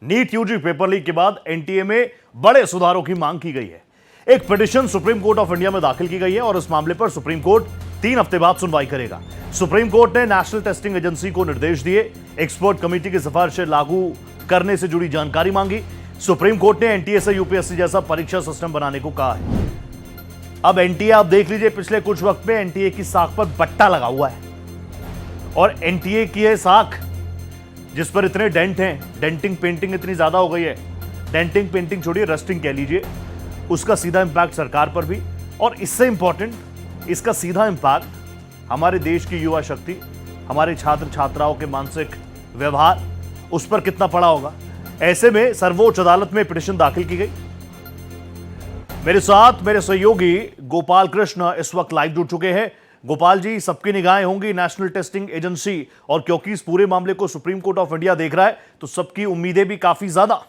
NEET UG paper leak के बाद NTA में बड़े सुधारों की मांग की गई है। एक petition supreme court of India में दाखिल की गई है और इस मामले पर सुप्रीम कोर्ट 3 हफ्ते बाद सुनवाई करेगा। सुप्रीम कोर्ट ने नेशनल टेस्टिंग एजेंसी को निर्देश दिए, एक्सपर्ट कमेटी की सिफारिशें लागू करने से जुड़ी जानकारी मांगी। सुप्रीम कोर्ट ने एनटीए से यूपीएससी जैसा परीक्षा सिस्टम बनाने को कहा है। अब एनटीए आप देख लीजिए, पिछले कुछ वक्त में एनटीए की साख पर बट्टा लगा हुआ है और एनटीए की है साख जिस पर इतने डेंट हैं, डेंटिंग पेंटिंग इतनी ज्यादा हो गई है, डेंटिंग पेंटिंग छोड़िए, रस्टिंग कह लीजिए, उसका सीधा इंपैक्ट सरकार पर भी, और इससे इंपॉर्टेंट इसका सीधा इंपैक्ट हमारे देश की युवा शक्ति, हमारे छात्र छात्राओं के मानसिक व्यवहार, उस पर कितना पड़ा होगा। ऐसे में सर्वोच्च अदालत में पिटीशन दाखिल की गई। मेरे साथ मेरे सहयोगी गोपाल कृष्ण इस वक्त लाइव जुड़ चुके हैं। गोपाल जी, सबकी निगाहें होंगी नेशनल टेस्टिंग एजेंसी, और क्योंकि इस पूरे मामले को सुप्रीम कोर्ट ऑफ इंडिया देख रहा है तो सबकी उम्मीदें भी काफी ज्यादा।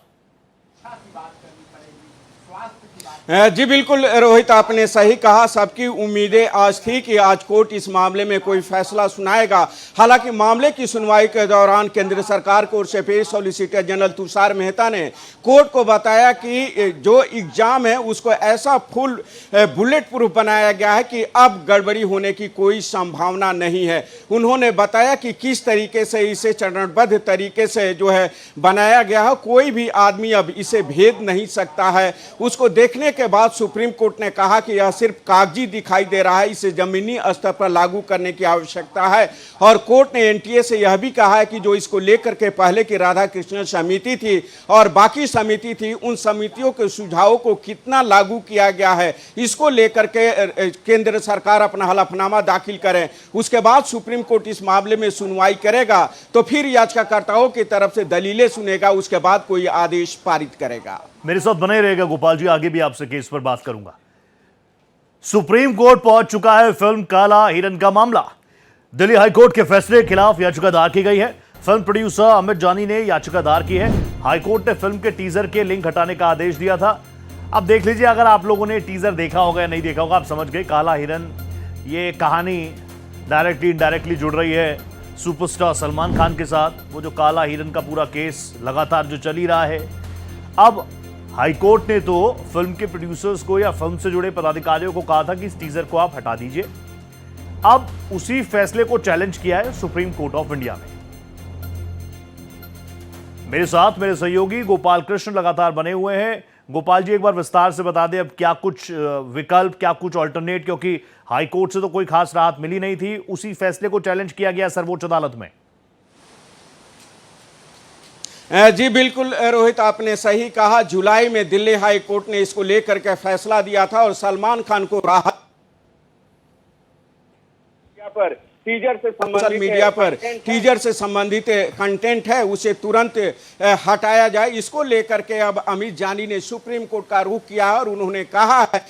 जी बिल्कुल रोहित, आपने सही कहा। सबकी उम्मीदें आज थी कि आज कोर्ट इस मामले में कोई फैसला सुनाएगा। हालांकि मामले की सुनवाई के दौरान केंद्र सरकार की ओर से पेश सॉलिसिटर जनरल तुषार मेहता ने कोर्ट को बताया कि जो एग्जाम है उसको ऐसा फुल बुलेट प्रूफ बनाया गया है कि अब गड़बड़ी होने की कोई संभावना नहीं है। उन्होंने बताया कि किस तरीके से इसे चरणबद्ध तरीके से जो है बनाया गया है, कोई भी आदमी अब इसे भेद नहीं सकता है। उसको देखने के बाद सुप्रीम कोर्ट ने कहा कि यह सिर्फ कागजी दिखाई दे रहा है, इसे जमीनी स्तर पर लागू करने की आवश्यकता है। और कोर्ट ने एनटीए से यह भी कहा है कि जो इसको लेकर के पहले की राधा कृष्णन समिति थी और बाकी समिति थी, उन समितियों के सुझावों को कितना लागू किया गया है, इसको लेकर के केंद्र सरकार अपना हलफनामा दाखिल करे। उसके बाद सुप्रीम कोर्ट इस मामले में सुनवाई करेगा तो फिर याचिकाकर्ताओं की तरफ से दलीलें सुनेगा, उसके बाद कोई आदेश पारित करेगा। मेरे साथ बने रहेगा गोपाल जी, आगे भी आपसे केस पर बात करूंगा। सुप्रीम कोर्ट पहुंच चुका है फिल्म काला हिरन का मामला। दिल्ली हाईकोर्ट के फैसले के खिलाफ याचिका दायर की गई है। फिल्म प्रोड्यूसर अमित जानी ने याचिका दायर की है। हाईकोर्ट ने फिल्म के टीजर के लिंक हटाने का आदेश दिया था। अब देख लीजिए, अगर आप लोगों ने टीजर देखा होगा या नहीं देखा होगा, आप समझ गए काला हिरन, ये कहानी डायरेक्टली इनडायरेक्टली जुड़ रही है सुपरस्टार सलमान खान के साथ। वो जो काला हिरन का पूरा केस लगातार जो चल ही रहा है, अब हाईकोर्ट ने तो फिल्म के प्रोड्यूसर्स को या फिल्म से जुड़े पदाधिकारियों को कहा था कि इस टीजर को आप हटा दीजिए। अब उसी फैसले को चैलेंज किया है सुप्रीम कोर्ट ऑफ इंडिया में। मेरे साथ मेरे सहयोगी गोपाल कृष्ण लगातार बने हुए हैं। गोपाल जी, एक बार विस्तार से बता दें, अब क्या कुछ विकल्प, क्या कुछ ऑल्टरनेट, क्योंकि हाईकोर्ट से तो कोई खास राहत मिली नहीं थी, उसी फैसले को चैलेंज किया गया सर्वोच्च अदालत में। जी बिल्कुल रोहित, आपने सही कहा। जुलाई में दिल्ली हाई कोर्ट ने इसको लेकर के फैसला दिया था और सलमान खान को राहत पर सोशल मीडिया पर टीजर से संबंधित कंटेंट है उसे तुरंत हटाया जाए। इसको लेकर के अब अमित जानी ने सुप्रीम कोर्ट का रुख किया और उन्होंने कहा है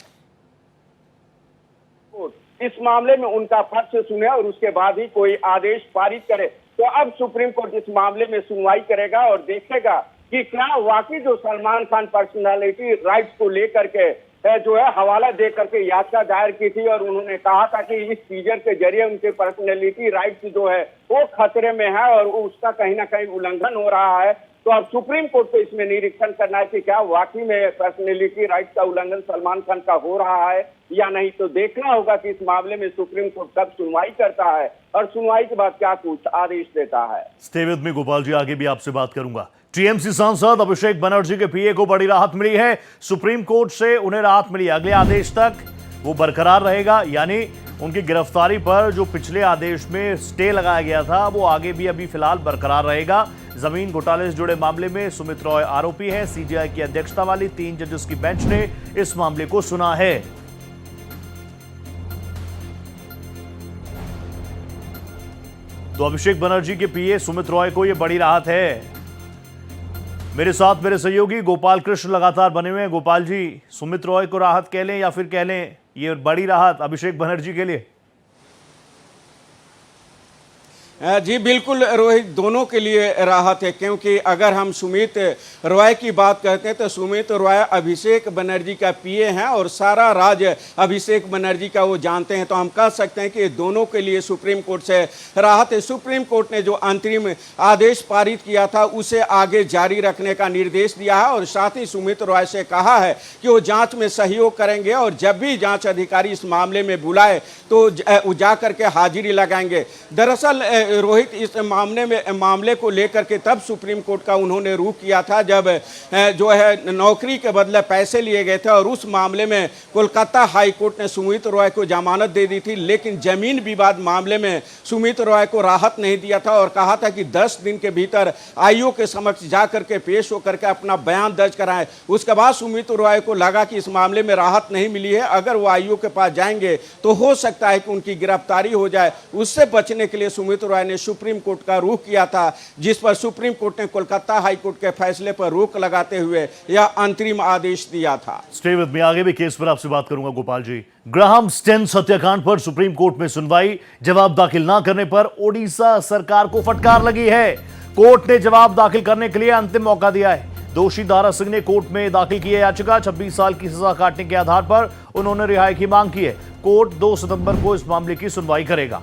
इस मामले में उनका पक्ष सुने और उसके बाद ही कोई आदेश पारित करे। तो अब सुप्रीम कोर्ट इस मामले में सुनवाई करेगा और देखेगा कि क्या वाकई जो सलमान खान पर्सनालिटी राइट्स को लेकर के जो है हवाला दे करके याचिका दायर की थी और उन्होंने कहा था कि इस टीजर के जरिए उनके पर्सनालिटी राइट्स जो है वो खतरे में है और उसका कहीं ना कहीं उल्लंघन हो रहा है। तो अब सुप्रीम कोर्ट को इसमें निरीक्षण करना है कि क्या वाकई में पर्सनालिटी राइट्स का उल्लंघन सलमान खान का हो रहा है या नहीं। तो देखना होगा कि इस मामले में सुप्रीम कोर्ट कब सुनवाई करता है और सुनवाई के बाद क्या कुछ आदेश देता है। Stay with me Gopal ji, आगे भी आपसे बात करूंगा। टीएमसी सांसद अभिषेक बनर्जी के पीए को बड़ी राहत मिली है। सुप्रीम कोर्ट से उन्हें राहत मिली, अगले आदेश तक वो बरकरार रहेगा, यानी उनकी गिरफ्तारी पर जो पिछले आदेश में स्टे लगाया गया था वो आगे भी अभी फिलहाल बरकरार रहेगा। जमीन घोटाले से जुड़े मामले में सुमित रॉय आरोपी है। सीजीआई की अध्यक्षता वाली 3 जजेस की बेंच ने इस मामले को सुना है। तो अभिषेक बनर्जी के पीए सुमित रॉय को यह बड़ी राहत है। मेरे साथ मेरे सहयोगी गोपाल कृष्ण लगातार बने हुए हैं। गोपाल जी, सुमित रॉय को राहत कह लें या फिर कह लें ये बड़ी राहत अभिषेक बनर्जी के लिए? जी बिल्कुल रोहित, दोनों के लिए राहत है, क्योंकि अगर हम सुमित रॉय की बात करते हैं तो सुमित रॉय अभिषेक बनर्जी का पीए हैं और सारा राज अभिषेक बनर्जी का वो जानते हैं। तो हम कह सकते हैं कि दोनों के लिए सुप्रीम कोर्ट से राहत है। सुप्रीम कोर्ट ने जो अंतरिम आदेश पारित किया था उसे आगे जारी रखने का निर्देश दिया है और साथ ही सुमित रॉय से कहा है कि वो जांच में सहयोग करेंगे और जब भी जांच अधिकारी इस मामले में बुलाए तो जा करके हाजिरी लगाएंगे। दरअसल रोहित, इस मामले को लेकर के तब सुप्रीम कोर्ट का उन्होंने रुख किया था जब जो है नौकरी के बदले पैसे लिए गए थे और उस मामले में कोलकाता हाई कोर्ट ने सुमित रॉय को जमानत दे दी थी। लेकिन जमीन विवाद मामले में सुमित रॉय को राहत नहीं दिया था और कहा था कि 10 दिन के भीतर आयोग के समक्ष जाकर के पेश होकर के अपना बयान दर्ज कराएं। उसके बाद सुमित रॉय को लगा कि इस मामले में राहत नहीं मिली है, अगर वो आयोग के पास जाएंगे तो हो सकता है कि उनकी गिरफ्तारी हो जाए। उससे बचने के लिए सुमित रॉय ने सुप्रीम कोर्ट का रुख किया था, जिस पर सुप्रीम कोर्ट ने कोलकाता हाई कोर्ट के फैसले पर रोक लगाते हुए यह अंतरिम आदेश दिया था। स्टे विद मी, आगे भी केस पर आपसे बात करूंगा गोपाल जी। ग्राहम स्टेन्स हत्याकांड पर सुप्रीम कोर्ट में सुनवाई, जवाब दाखिल ना करने पर ओडिशा सरकार को फटकार लगी है। कोर्ट ने जवाब दाखिल करने के लिए अंतिम मौका दिया है। दोषी दारा सिंह ने कोर्ट में दाखिल की है याचिका। 26 साल की सजा काटने के आधार पर उन्होंने रिहाई की मांग की है। कोर्ट 2 सितंबर को इस मामले की सुनवाई करेगा।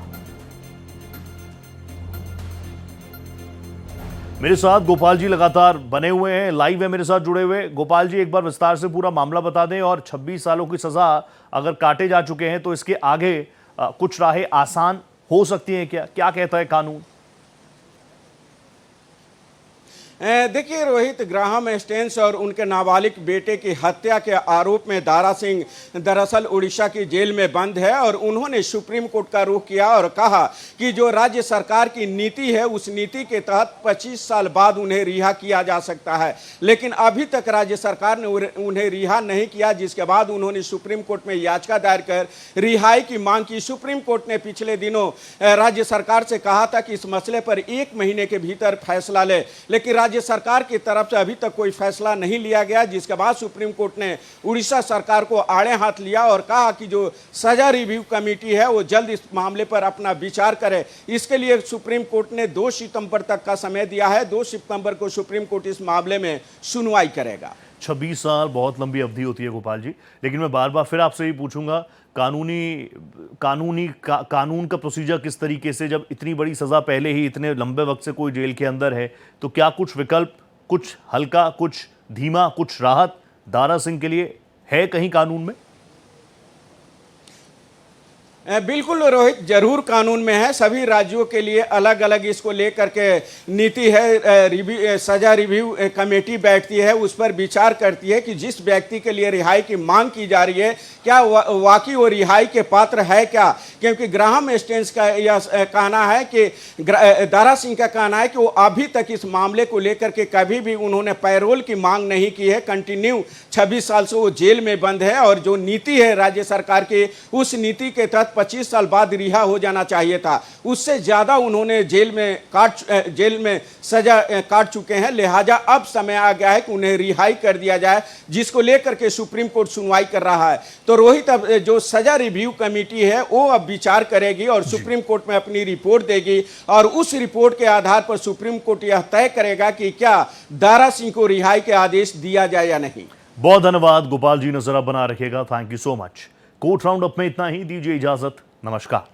मेरे साथ गोपाल जी लगातार बने हुए हैं, लाइव है मेरे साथ जुड़े हुए। गोपाल जी, एक बार विस्तार से पूरा मामला बता दें और 26 सालों की सजा अगर काटे जा चुके हैं तो इसके आगे कुछ राहें आसान हो सकती हैं क्या? क्या कहता है कानून? देखिए रोहित, ग्राहम स्टेन्स और उनके नाबालिग बेटे की हत्या के आरोप में दारा सिंह दरअसल उड़ीसा की जेल में बंद है और उन्होंने सुप्रीम कोर्ट का रुख किया और कहा कि जो राज्य सरकार की नीति है उस नीति के तहत 25 साल बाद उन्हें रिहा किया जा सकता है। लेकिन अभी तक राज्य सरकार ने उन्हें रिहा नहीं किया, जिसके बाद उन्होंने सुप्रीम कोर्ट में याचिका दायर कर रिहाई की मांग की। सुप्रीम कोर्ट ने पिछले दिनों राज्य सरकार से कहा था कि इस मसले पर 1 महीने के भीतर फैसला ले, लेकिन राज्य सरकार की तरफ से अभी तक कोई फैसला नहीं लिया गया, जिसके बाद सुप्रीम कोर्ट ने उड़ीसा सरकार को आड़े हाथ लिया और कहा कि जो सजा रिव्यू कमेटी है वो जल्द इस मामले पर अपना विचार करे। इसके लिए सुप्रीम कोर्ट ने 2 सितंबर तक का समय दिया है। 2 सितंबर को सुप्रीम कोर्ट इस मामले में सुनवाई करेगा। 26 साल बहुत लंबी अवधि होती है गोपाल जी, लेकिन मैं बार बार फिर आपसे ही पूछूंगा, कानून का प्रोसीजर किस तरीके से, जब इतनी बड़ी सजा पहले ही इतने लंबे वक्त से कोई जेल के अंदर है, तो क्या कुछ विकल्प, कुछ हल्का, कुछ धीमा, कुछ राहत दारा सिंह के लिए है कहीं कानून में? बिल्कुल रोहित, जरूर कानून में है। सभी राज्यों के लिए अलग अलग इसको लेकर के नीति है। सजा रिव्यू कमेटी बैठती है, उस पर विचार करती है कि जिस व्यक्ति के लिए रिहाई की मांग की जा रही है क्या वाकई वो रिहाई के पात्र है क्या, क्योंकि ग्राहम स्टेन्स का यह कहना है कि दारा सिंह का कहना है कि वो अभी तक इस मामले को लेकर के कभी भी उन्होंने पैरोल की मांग नहीं की है। कंटिन्यू 26 साल से वो जेल में बंद है और जो नीति है राज्य सरकार की, उस नीति के तहत 25 साल बाद रिहा हो जाना चाहिए था। उससे ज्यादा उन्होंने जेल में सजा काट चुके हैं, लिहाजा अब समय आ गया है कि उन्हें रिहाई कर दिया जाए, जिसको लेकर के सुप्रीम कोर्ट सुनवाई कर रहा है। तो रोहित, अब जो सजा रिव्यू कमेटी है वो अब विचार करेगी और सुप्रीम कोर्ट में अपनी रिपोर्ट देगी और उस रिपोर्ट के आधार पर सुप्रीम कोर्ट यह तय करेगा कि क्या दारा सिंह को रिहाई के आदेश दिया जाए या नहीं। बहुत धन्यवाद गोपाल जी, नजर बना रखिएगा। Thank you so much. Court round up में इतना ही, दीजिए इजाजत, नमस्कार।